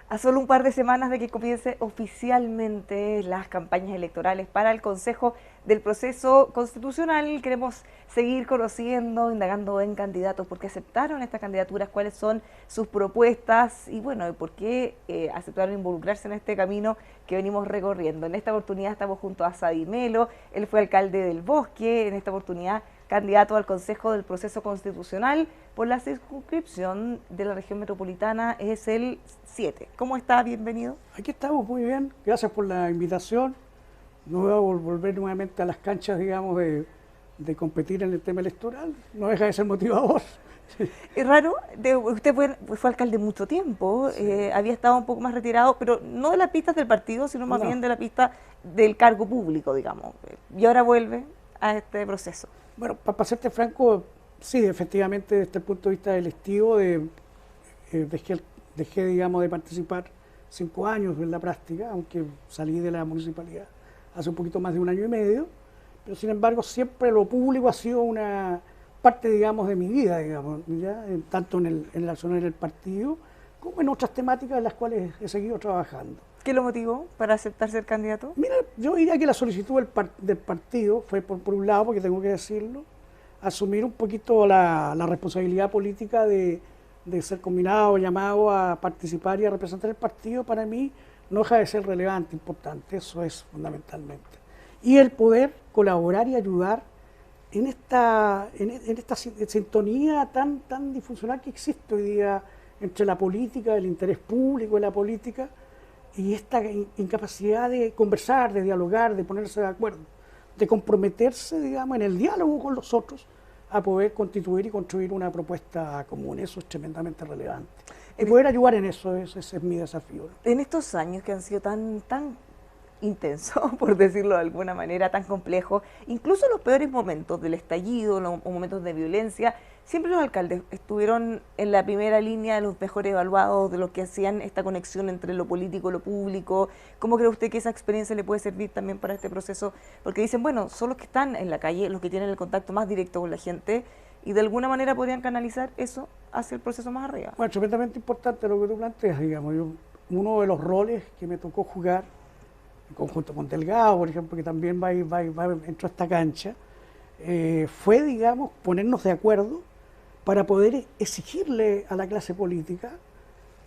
A solo un par de semanas de que comience oficialmente las campañas electorales para el Consejo del Proceso Constitucional, queremos seguir conociendo, indagando en candidatos, por qué aceptaron estas candidaturas, cuáles son sus propuestas y bueno, por qué aceptaron involucrarse en este camino que venimos recorriendo. En esta oportunidad estamos junto a Sadi Melo, él fue alcalde del Bosque, en esta oportunidad candidato al Consejo del Proceso Constitucional por la circunscripción de la región metropolitana, es el 7. ¿Cómo está? Bienvenido. Aquí estamos, muy bien. Gracias por la invitación. No voy a volver nuevamente a las canchas, digamos, de competir en el tema electoral. No deja de ser motivador. Es raro, usted fue alcalde mucho tiempo, sí. Había estado un poco más retirado, pero no de las pistas del partido, sino más bien de la pista del cargo público, digamos. Y ahora vuelve a este proceso. Bueno, para serte franco, sí, efectivamente, desde el punto de vista electivo, dejé, digamos, de participar 5 años en la práctica, aunque salí de la municipalidad hace un poquito más de 1 año y medio, pero sin embargo siempre lo público ha sido una parte, digamos, de mi vida, digamos, ¿ya? Tanto en la zona del partido como en otras temáticas en las cuales he seguido trabajando. ¿Qué lo motivó para aceptar ser candidato? Mira, yo diría que la solicitud del partido fue, por un lado, porque tengo que decirlo, asumir un poquito la responsabilidad política de ser combinado, llamado a participar y a representar el partido. Para mí no deja de ser relevante, importante, eso es fundamentalmente. Y el poder colaborar y ayudar en esta sintonía tan disfuncional que existe hoy día entre la política, el interés público de la política, y esta incapacidad de conversar, de dialogar, de ponerse de acuerdo, de comprometerse, digamos, en el diálogo con los otros a poder constituir y construir una propuesta común. Eso es tremendamente relevante. Y poder ayudar en eso, ese es mi desafío. En estos años que han sido tan intensos, por decirlo de alguna manera, tan complejos, incluso en los peores momentos del estallido, los momentos de violencia, siempre los alcaldes estuvieron en la primera línea de los mejor evaluados, de los que hacían esta conexión entre lo político y lo público. ¿Cómo cree usted que esa experiencia le puede servir también para este proceso? Porque dicen, bueno, son los que están en la calle, los que tienen el contacto más directo con la gente, y de alguna manera podrían canalizar eso hacia el proceso más arriba. Bueno, tremendamente importante lo que tú planteas, digamos. Uno de los roles que me tocó jugar, en conjunto con Delgado, por ejemplo, que también entró a esta cancha, fue, digamos, ponernos de acuerdo para poder exigirle a la clase política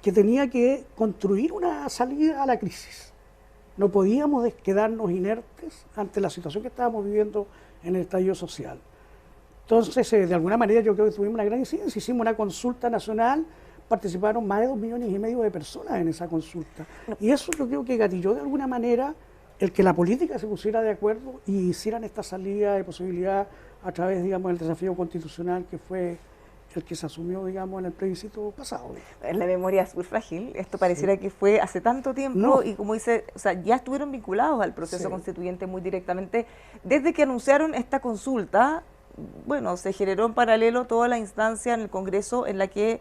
que tenía que construir una salida a la crisis. No podíamos quedarnos inertes ante la situación que estábamos viviendo en el estallido social. Entonces, de alguna manera yo creo que tuvimos una gran incidencia, hicimos una consulta nacional, participaron más de 2,5 millones de personas en esa consulta. Y eso yo creo que gatilló de alguna manera el que la política se pusiera de acuerdo y hicieran esta salida de posibilidad a través, digamos, del desafío constitucional que fue el que se asumió, digamos, en el plebiscito pasado. La memoria es muy frágil, esto pareciera que fue hace tanto tiempo y como dice, o sea, ya estuvieron vinculados al proceso constituyente muy directamente. Desde que anunciaron esta consulta, bueno, se generó en paralelo toda la instancia en el Congreso en la que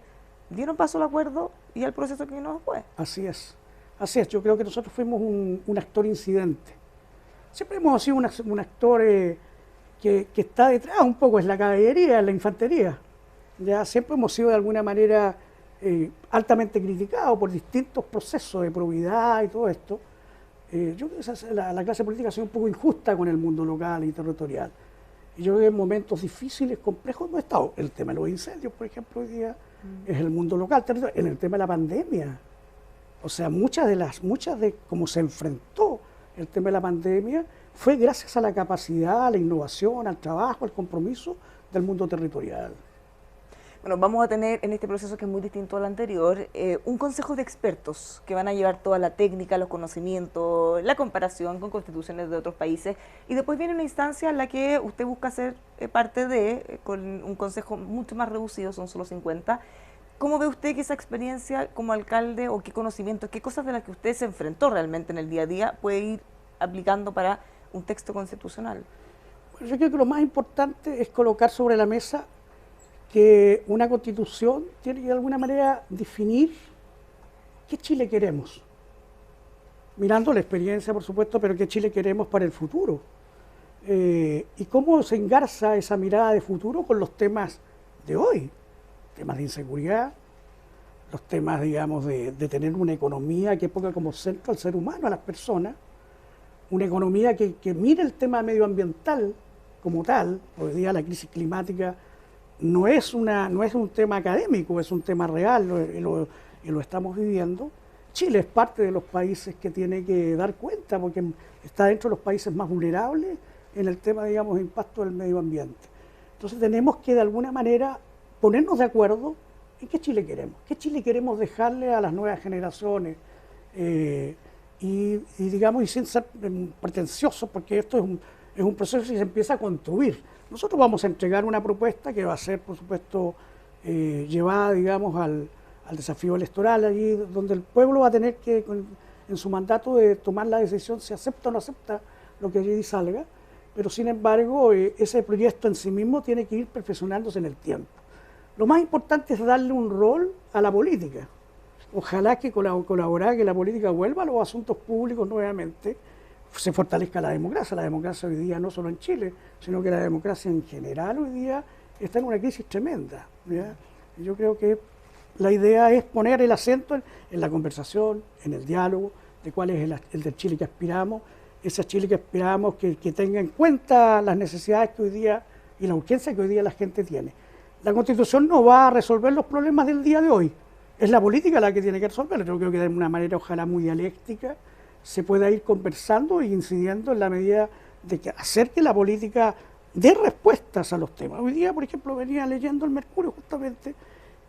dieron paso al acuerdo y al proceso que no fue. Así es, yo creo que nosotros fuimos un actor incidente. Siempre hemos sido un actor que está detrás un poco, es la caballería, es la infantería. Ya siempre hemos sido de alguna manera altamente criticados por distintos procesos de probidad y todo esto. Yo creo que la clase política ha sido un poco injusta con el mundo local y territorial. Y yo creo que en momentos difíciles, complejos, no he estado. El tema de los incendios, por ejemplo, hoy día es el mundo local, territorial. En el tema de la pandemia, o sea, muchas de cómo se enfrentó el tema de la pandemia fue gracias a la capacidad, a la innovación, al trabajo, al compromiso del mundo territorial. Bueno, vamos a tener en este proceso, que es muy distinto al anterior, un consejo de expertos que van a llevar toda la técnica, los conocimientos, la comparación con constituciones de otros países, y después viene una instancia en la que usted busca ser parte de, con un consejo mucho más reducido, son solo 50. ¿Cómo ve usted que esa experiencia como alcalde, o qué conocimientos, qué cosas de las que usted se enfrentó realmente en el día a día puede ir aplicando para un texto constitucional? Bueno, yo creo que lo más importante es colocar sobre la mesa que una constitución tiene que de alguna manera definir qué Chile queremos, mirando la experiencia por supuesto, pero qué Chile queremos para el futuro. y cómo se engarza esa mirada de futuro con los temas de hoy, temas de inseguridad, los temas, digamos, de tener una economía que ponga como centro al ser humano, a las personas, una economía que mire el tema medioambiental como tal. Hoy día la crisis climática no es un tema académico, es un tema real y lo estamos viviendo. Chile es parte de los países que tiene que dar cuenta, porque está dentro de los países más vulnerables en el tema, digamos, de impacto del medio ambiente. Entonces tenemos que de alguna manera ponernos de acuerdo en qué Chile queremos dejarle a las nuevas generaciones, digamos, y sin ser pretenciosos, porque esto es un proceso que se empieza a construir. Nosotros vamos a entregar una propuesta que va a ser, por supuesto, llevada, digamos, al desafío electoral, allí donde el pueblo va a tener que, en su mandato, de tomar la decisión si acepta o no acepta lo que allí salga, pero sin embargo ese proyecto en sí mismo tiene que ir perfeccionándose en el tiempo. Lo más importante es darle un rol a la política. Ojalá que colaborar, que la política vuelva a los asuntos públicos nuevamente, se fortalezca la democracia. La democracia hoy día, no solo en Chile, sino que la democracia en general hoy día está en una crisis tremenda, ¿ya? Yo creo que la idea es poner el acento en la conversación, en el diálogo, de cuál es el del Chile que aspiramos, ese Chile que aspiramos que tenga en cuenta las necesidades que hoy día y la urgencia que hoy día la gente tiene. La Constitución no va a resolver los problemas del día de hoy, es la política la que tiene que resolverlo. Yo creo que de una manera ojalá muy dialéctica se pueda ir conversando e incidiendo en la medida de que hacer que la política dé respuestas a los temas. Hoy día, por ejemplo, venía leyendo el Mercurio justamente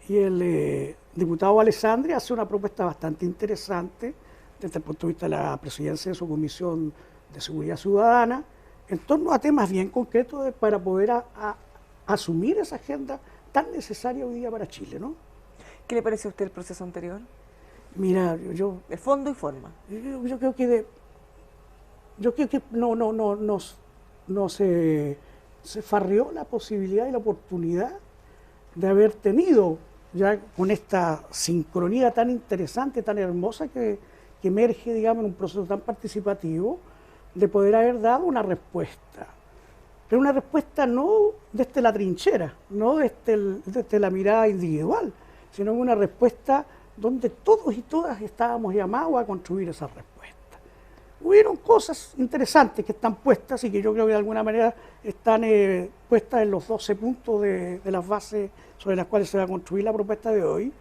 y el diputado Alessandri hace una propuesta bastante interesante desde el punto de vista de la presidencia de su Comisión de Seguridad Ciudadana en torno a temas bien concretos para poder asumir esa agenda tan necesaria hoy día para Chile, ¿no? ¿Qué le parece a usted el proceso anterior? Mira, de fondo y forma. Yo creo que no se farrió la posibilidad y la oportunidad de haber tenido ya con esta sincronía tan interesante, tan hermosa que emerge, digamos, en un proceso tan participativo, de poder haber dado una respuesta. Pero una respuesta no desde la trinchera, no desde la mirada individual, sino una respuesta donde todos y todas estábamos llamados a construir esa respuesta. Hubieron cosas interesantes que están puestas y que yo creo que de alguna manera están puestas en los 12 puntos de las bases sobre las cuales se va a construir la propuesta de hoy,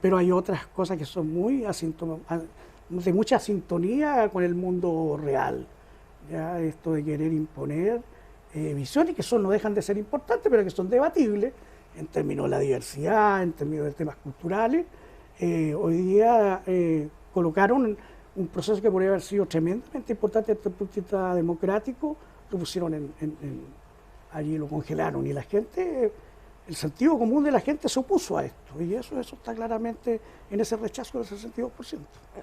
pero hay otras cosas que son de mucha sintonía con el mundo real. ¿Ya? Esto de querer imponer visiones que no dejan de ser importantes, pero que son debatibles en términos de la diversidad, en términos de temas culturales. Hoy día colocaron un proceso que podría haber sido tremendamente importante desde el punto de vista democrático, lo pusieron allí, lo congelaron, y la gente, el sentido común de la gente se opuso a esto, y eso está claramente en ese rechazo del 62%.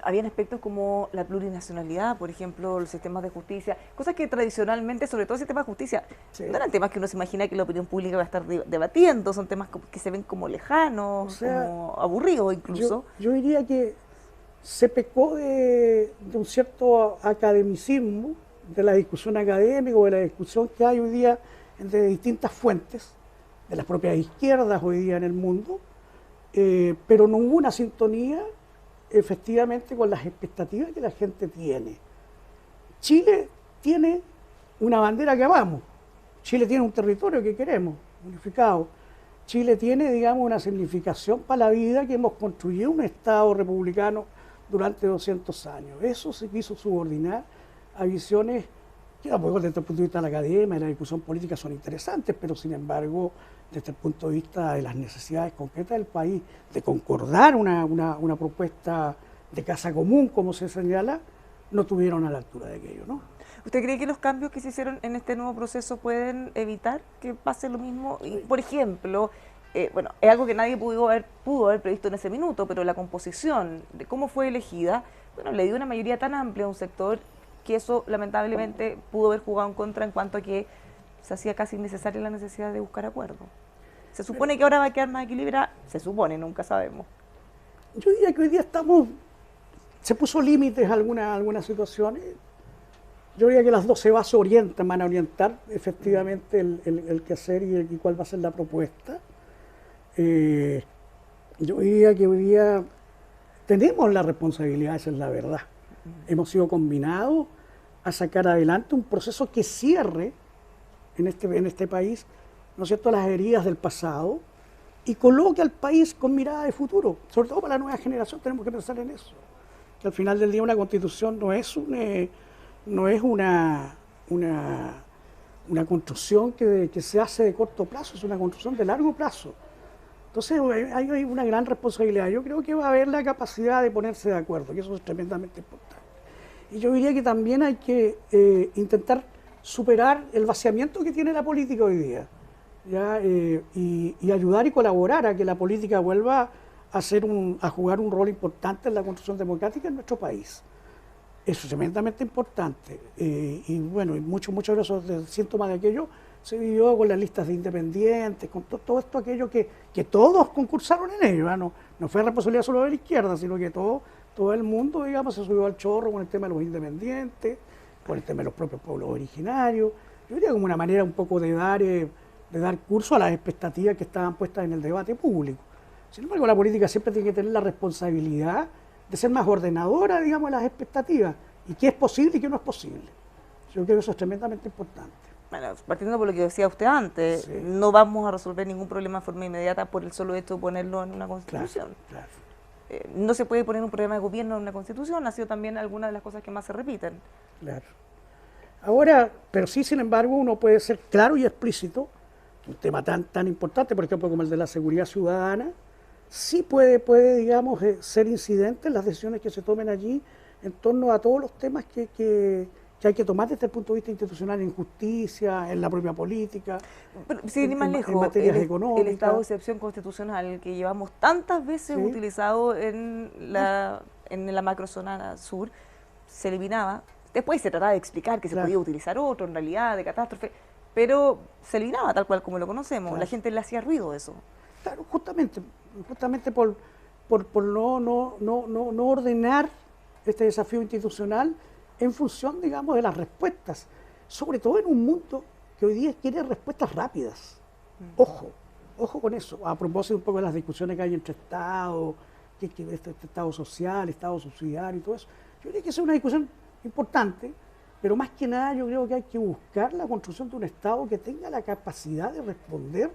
Habían aspectos como la plurinacionalidad, por ejemplo, los sistemas de justicia, cosas que tradicionalmente, sobre todo el sistema de justicia, sí, no eran temas que uno se imagina que la opinión pública va a estar debatiendo, son temas que se ven como lejanos, o sea, como aburridos incluso. Yo diría que se pecó de un cierto academicismo, de la discusión académica o de la discusión que hay hoy día entre distintas fuentes, de las propias izquierdas hoy día en el mundo, pero no hubo una sintonía efectivamente con las expectativas que la gente tiene. Chile tiene una bandera que amamos, Chile tiene un territorio que queremos, unificado. Chile tiene, digamos, una significación para la vida, que hemos construido un Estado republicano durante 200 años. Eso se quiso subordinar a visiones que, desde el punto de vista de la academia y la discusión política, son interesantes, pero sin embargo, desde el punto de vista de las necesidades concretas del país, de concordar una propuesta de casa común, como se señala, no tuvieron a la altura de aquello, ¿no? ¿Usted cree que los cambios que se hicieron en este nuevo proceso pueden evitar que pase lo mismo? Y, por ejemplo, bueno, es algo que nadie pudo haber previsto en ese minuto, pero la composición de cómo fue elegida, bueno, le dio una mayoría tan amplia a un sector que eso lamentablemente pudo haber jugado en contra, en cuanto a que se hacía casi innecesaria la necesidad de buscar acuerdo. Se supone que ahora va a quedar más equilibrada, se supone, nunca sabemos. Yo diría que hoy día se puso límites a algunas situaciones. Yo diría que las 12 bases orientan, van a orientar efectivamente el quehacer y cuál va a ser la propuesta. Eh, yo diría que hoy día tenemos la responsabilidad, esa es la verdad. Hemos sido combinados a sacar adelante un proceso que cierre en este país, ¿no es cierto?, las heridas del pasado y coloque al país con mirada de futuro. Sobre todo para la nueva generación tenemos que pensar en eso. Que al final del día una constitución no es una construcción que se hace de corto plazo, es una construcción de largo plazo. Entonces hay una gran responsabilidad. Yo creo que va a haber la capacidad de ponerse de acuerdo, y eso es tremendamente importante. Y yo diría que también hay que intentar superar el vaciamiento que tiene la política hoy día, ¿ya? Y ayudar y colaborar a que la política vuelva a jugar un rol importante en la construcción democrática en nuestro país. Eso es tremendamente importante. Y bueno, y muchos de esos síntomas de aquello se vivió con las listas de independientes, con todo esto, aquello que todos concursaron en ello, ¿eh? No fue responsabilidad solo de la izquierda, sino que todo el mundo, digamos, se subió al chorro con el tema de los independientes, con el tema de los propios pueblos originarios. Yo diría como una manera un poco de dar curso a las expectativas que estaban puestas en el debate público. Sin embargo, la política siempre tiene que tener la responsabilidad de ser más ordenadora, digamos, de las expectativas, y qué es posible y qué no es posible. Yo creo que eso es tremendamente importante. Bueno, partiendo por lo que decía usted antes, Sí. no vamos a resolver ningún problema de forma inmediata por el solo hecho de ponerlo en una constitución. Claro. No se puede poner un programa de gobierno en una constitución, ha sido también alguna de las cosas que más se repiten. Claro. Ahora, pero sí, sin embargo, uno puede ser claro y explícito, un tema tan importante, por ejemplo, como el de la seguridad ciudadana, sí puede digamos, ser incidente en las decisiones que se tomen allí en torno a todos los temas que hay que tomar desde el punto de vista institucional, en justicia, en la propia política, Pero, sin ir más lejos, en materias el económicas. estado de excepción constitucional que llevamos tantas veces Sí. utilizado en la macrozona sur, se eliminaba. Después se trataba de explicar que se Claro. podía utilizar otro, en realidad, de catástrofe, pero se eliminaba tal cual como lo conocemos. Claro. La gente le hacía ruido eso. Claro, justamente por no ordenar este desafío institucional en función, digamos, de las respuestas, sobre todo en un mundo que hoy día quiere respuestas rápidas. Ojo con eso, a propósito un poco de las discusiones que hay entre Estados, este Estado social, Estado subsidiario y todo eso. Yo creo que esa es una discusión importante, pero más que nada yo creo que hay que buscar la construcción de un Estado que tenga la capacidad de responder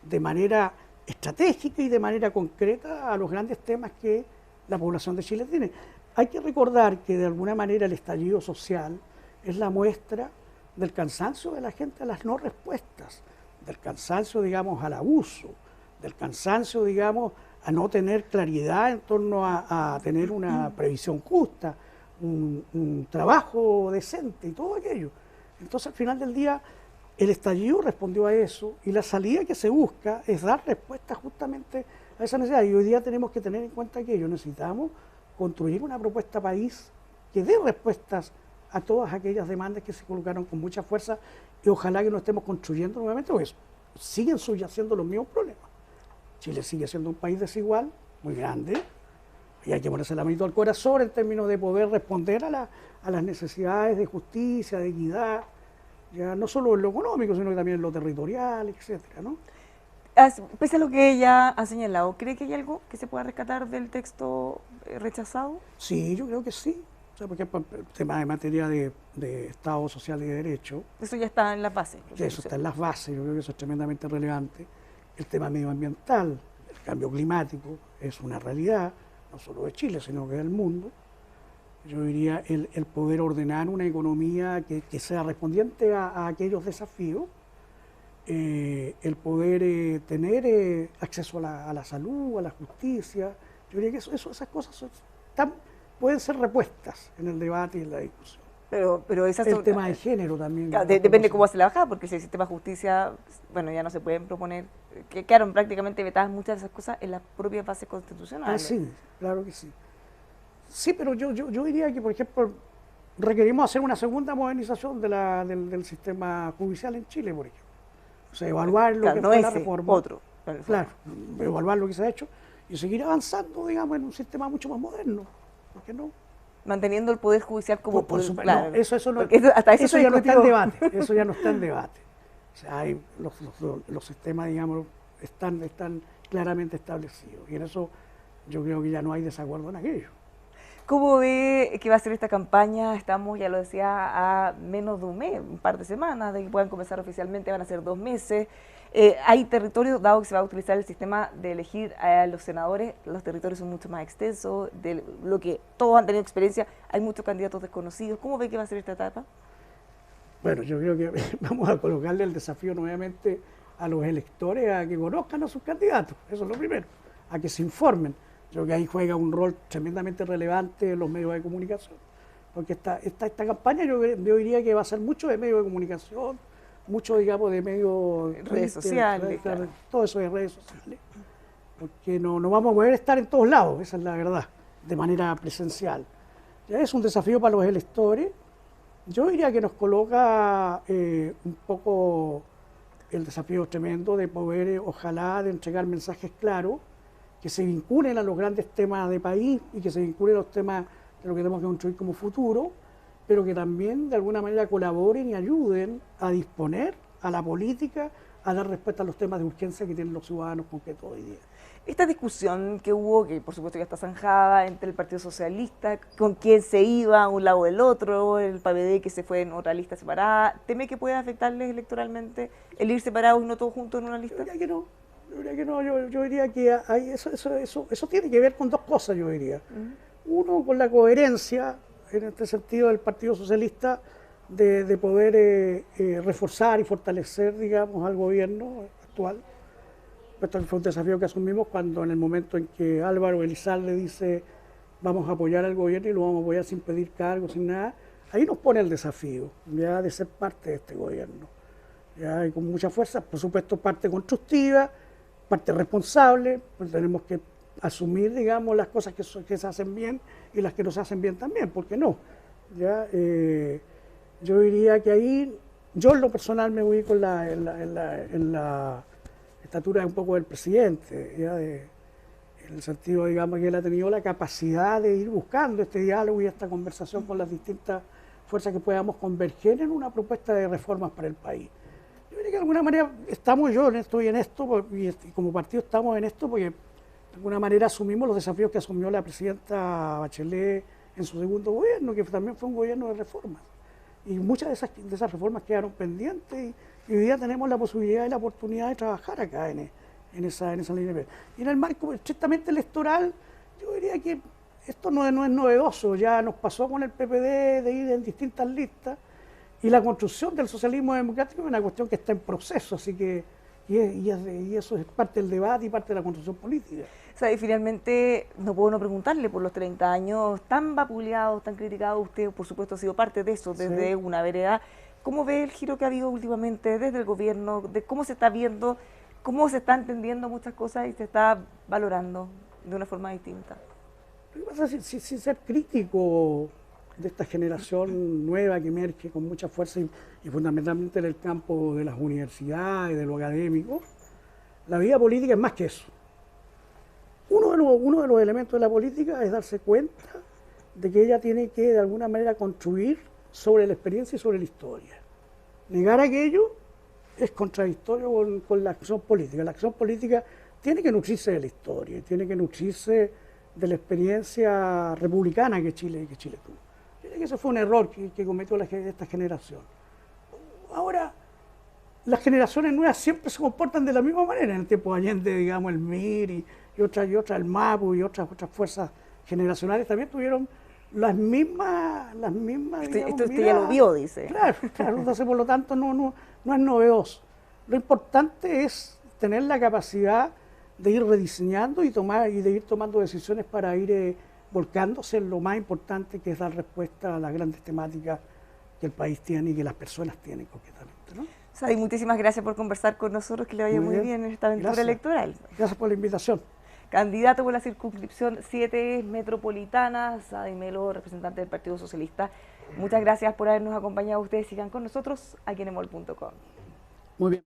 de manera estratégica y de manera concreta a los grandes temas que la población de Chile tiene. Hay que recordar que de alguna manera el estallido social es la muestra del cansancio de la gente a las no respuestas, del cansancio, digamos, al abuso, del cansancio, digamos, a no tener claridad en torno a tener una previsión justa, un trabajo decente y todo aquello. Entonces, al final del día, el estallido respondió a eso y la salida que se busca es dar respuesta justamente a esa necesidad. Y hoy día tenemos que tener en cuenta que necesitamos construir una propuesta país que dé respuestas a todas aquellas demandas que se colocaron con mucha fuerza y ojalá que no estemos construyendo nuevamente, porque siguen subyaciendo los mismos problemas. Chile sigue siendo un país desigual, muy grande, y hay que ponerse la manito al corazón en términos de poder responder a las necesidades de justicia, de equidad, ya no solo en lo económico, sino también en lo territorial, etcétera, ¿no? Pese a lo que ella ha señalado, ¿cree que hay algo que se pueda rescatar del texto rechazado? Sí, yo creo que sí. O sea, por ejemplo, el tema de materia de Estado social y de derecho, Eso ya está en las bases. eso está en las bases, yo creo que eso es tremendamente relevante. El tema medioambiental, el cambio climático, es una realidad, no solo de Chile, sino que del mundo. Yo diría el poder ordenar una economía que sea respondiente a aquellos desafíos, el poder tener acceso a la salud, a la justicia. Yo diría que esas cosas pueden ser repuestas en el debate y en la discusión. Pero esas El son, tema de género también. claro, depende cómo se la baja, porque si el sistema de justicia, bueno, ya no se pueden proponer, que quedaron prácticamente vetadas muchas de esas cosas en las propias bases constitucionales. Sí, claro que sí. Sí, pero yo diría que, por ejemplo, requerimos hacer una segunda modernización del sistema judicial en Chile, por ejemplo. O sea, evaluar lo Claro, que no fue la ese, reforma. otro. Claro, evaluar lo que se ha hecho y seguir avanzando, digamos, en un sistema mucho más moderno. ¿Por qué no? manteniendo el Poder Judicial como Por poder, supuesto, claro. no, eso no, Hasta eso, eso se ya no está en discutió. debate, eso ya no está en debate. O sea, hay los sistemas, digamos, están claramente establecidos y en eso yo creo que ya no hay desacuerdo en aquello. ¿Cómo ve que va a ser esta campaña? Estamos, ya lo decía, a menos de un mes, un par de semanas de que puedan comenzar oficialmente, van a ser 2 meses. Hay territorios, dado que se va a utilizar el sistema de elegir a los senadores, los territorios son mucho más extensos, de lo que todos han tenido experiencia, hay muchos candidatos desconocidos. ¿Cómo ve que va a ser esta etapa? Bueno, yo creo que vamos a colocarle el desafío nuevamente a los electores a que conozcan a sus candidatos, eso es lo primero, a que se informen. Yo creo que ahí juega un rol tremendamente relevante en los medios de comunicación, porque esta campaña yo diría que va a ser mucho de medios de comunicación, mucho, digamos, de medios... Redes sociales, claro. Todo eso de redes sociales, porque no vamos a poder estar en todos lados, esa es la verdad, de manera presencial. Ya es un desafío para los electores. Yo diría que nos coloca un poco el desafío tremendo de poder, ojalá, de entregar mensajes claros que se vinculen a los grandes temas de país y que se vinculen a los temas de lo que tenemos que construir como futuro, pero que también de alguna manera colaboren y ayuden a disponer a la política a dar respuesta a los temas de urgencia que tienen los ciudadanos concretos hoy día. Esta discusión que hubo, que por supuesto ya está zanjada entre el Partido Socialista, con quién se iba a un lado o del otro, el PPD que se fue en otra lista separada, ¿teme que puede afectarles electoralmente el ir separados y no todos juntos en una lista? Yo diría que no, yo diría que hay eso tiene que ver con dos cosas, yo diría. Uno, con la coherencia, en este sentido, del Partido Socialista, de poder reforzar y fortalecer, digamos, al gobierno actual. Esto fue un desafío que asumimos cuando en el momento en que Álvaro Elizalde dice vamos a apoyar al gobierno y lo vamos a apoyar sin pedir cargos, sin nada, ahí nos pone el desafío ya de ser parte de este gobierno. Ya, y con mucha fuerza, por supuesto, parte constructiva, parte responsable, pues tenemos que asumir, digamos, las cosas que se hacen bien y las que no se hacen bien también, ¿por qué no? Ya, yo diría que ahí, yo en lo personal me voy con en la estatura un poco del presidente, ya en el sentido, digamos, que él ha tenido la capacidad de ir buscando este diálogo y esta conversación con las distintas fuerzas que podamos converger en una propuesta de reformas para el país. Yo creo que de alguna manera estamos yo en esto y como partido estamos en esto porque de alguna manera asumimos los desafíos que asumió la presidenta Bachelet en su segundo gobierno, que también fue un gobierno de reformas. Y muchas de esas reformas quedaron pendientes y hoy día tenemos la posibilidad y la oportunidad de trabajar acá en esa línea. Y en el marco estrictamente electoral, yo diría que esto no es novedoso, ya nos pasó con el PPD de ir en distintas listas y la construcción del socialismo democrático es una cuestión que está en proceso, así que y eso es parte del debate y parte de la construcción política. O sea, y finalmente no puedo no preguntarle por los 30 años tan vapuleados, tan criticados, usted por supuesto ha sido parte de eso desde una vereda. ¿Cómo ve el giro que ha habido últimamente desde el gobierno, de cómo se está viendo, cómo se está entendiendo muchas cosas y se está valorando de una forma distinta? Lo que pasa es sin ser crítico de esta generación nueva que emerge con mucha fuerza y fundamentalmente en el campo de las universidades, de lo académico, la vida política es más que eso. Uno de los elementos de la política es darse cuenta de que ella tiene que de alguna manera construir sobre la experiencia y sobre la historia. Negar aquello es contradictorio con la acción política. La acción política tiene que nutrirse de la historia, tiene que nutrirse de la experiencia republicana que Chile tuvo. Yo creo que ese fue un error que cometió esta generación. Ahora, las generaciones nuevas siempre se comportan de la misma manera. En el tiempo de Allende, digamos, el MIR y otras, el MAPU y otras fuerzas generacionales también tuvieron las mismas Esto usted ya lo vio, dice. Claro, entonces por lo tanto no es novedoso. Lo importante es tener la capacidad de ir rediseñando y de ir tomando decisiones para ir volcándose en lo más importante, que es dar respuesta a las grandes temáticas que el país tiene y que las personas tienen concretamente, ¿no? Sadi, muchísimas gracias por conversar con nosotros, que le vaya muy bien en esta aventura electoral. Gracias por la invitación. Candidato por la circunscripción 7 metropolitana, Sadi Melo, representante del Partido Socialista. Muchas gracias por habernos acompañado. Ustedes sigan con nosotros aquí en emol.com. Muy bien.